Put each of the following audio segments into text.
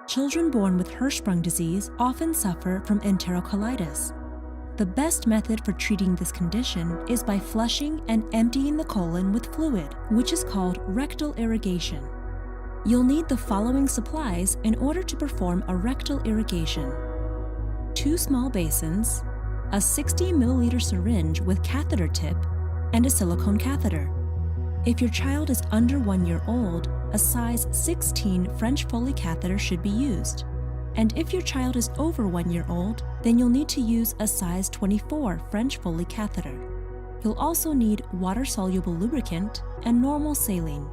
Children born with Hirschsprung disease often suffer from enterocolitis. The best method for treating this condition is by flushing and emptying the colon with fluid, which is called rectal irrigation. You'll need the following supplies in order to perform a rectal irrigation: 2 small basins, a 60 milliliter syringe with catheter tip, and a silicone catheter. If your child is under 1 year old, a size 16 French Foley catheter should be used. And if your child is over 1 year old, then you'll need to use a size 24 French Foley catheter. You'll also need water-soluble lubricant and normal saline.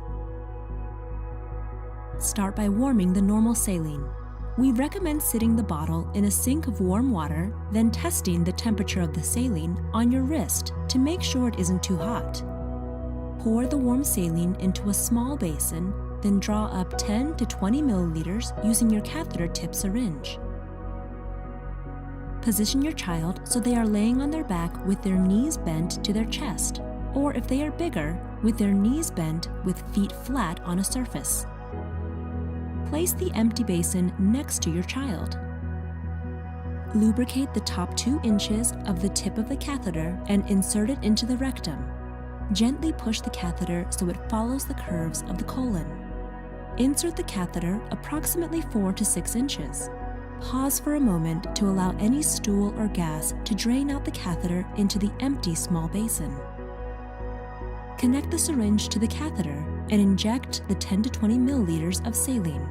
Start by warming the normal saline. We recommend sitting the bottle in a sink of warm water, then testing the temperature of the saline on your wrist to make sure it isn't too hot. Pour the warm saline into a small basin, then draw up 10 to 20 milliliters using your catheter tip syringe. Position your child so they are laying on their back with their knees bent to their chest, or if they are bigger, with their knees bent with feet flat on a surface. Place the empty basin next to your child. Lubricate the top 2 inches of the tip of the catheter and insert it into the rectum. Gently push the catheter so it follows the curves of the colon. Insert the catheter approximately 4 to 6 inches. Pause for a moment to allow any stool or gas to drain out the catheter into the empty small basin. Connect the syringe to the catheter and inject the 10 to 20 milliliters of saline.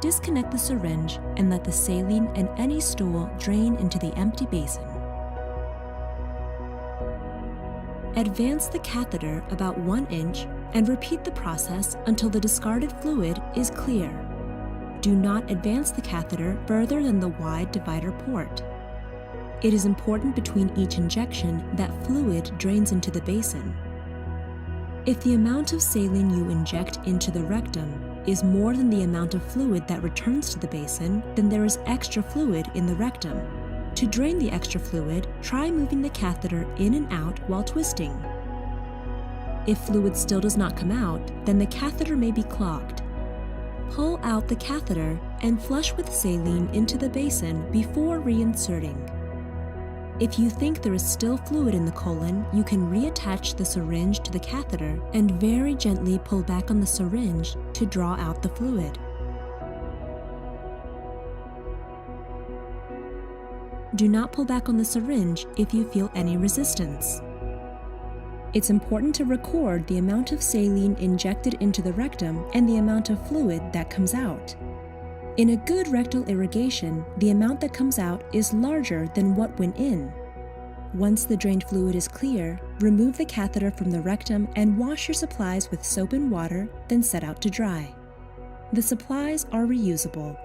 Disconnect the syringe and let the saline and any stool drain into the empty basin. Advance the catheter about 1 inch and repeat the process until the discarded fluid is clear. Do not advance the catheter further than the wide divider port. It is important between each injection that fluid drains into the basin. If the amount of saline you inject into the rectum is more than the amount of fluid that returns to the basin, then there is extra fluid in the rectum. To drain the extra fluid, try moving the catheter in and out while twisting. If fluid still does not come out, then the catheter may be clogged. Pull out the catheter and flush with saline into the basin before reinserting. If you think there is still fluid in the colon, you can reattach the syringe to the catheter and very gently pull back on the syringe to draw out the fluid. Do not pull back on the syringe if you feel any resistance. It's important to record the amount of saline injected into the rectum and the amount of fluid that comes out. In a good rectal irrigation, the amount that comes out is larger than what went in. Once the drained fluid is clear, remove the catheter from the rectum and wash your supplies with soap and water, then set out to dry. The supplies are reusable.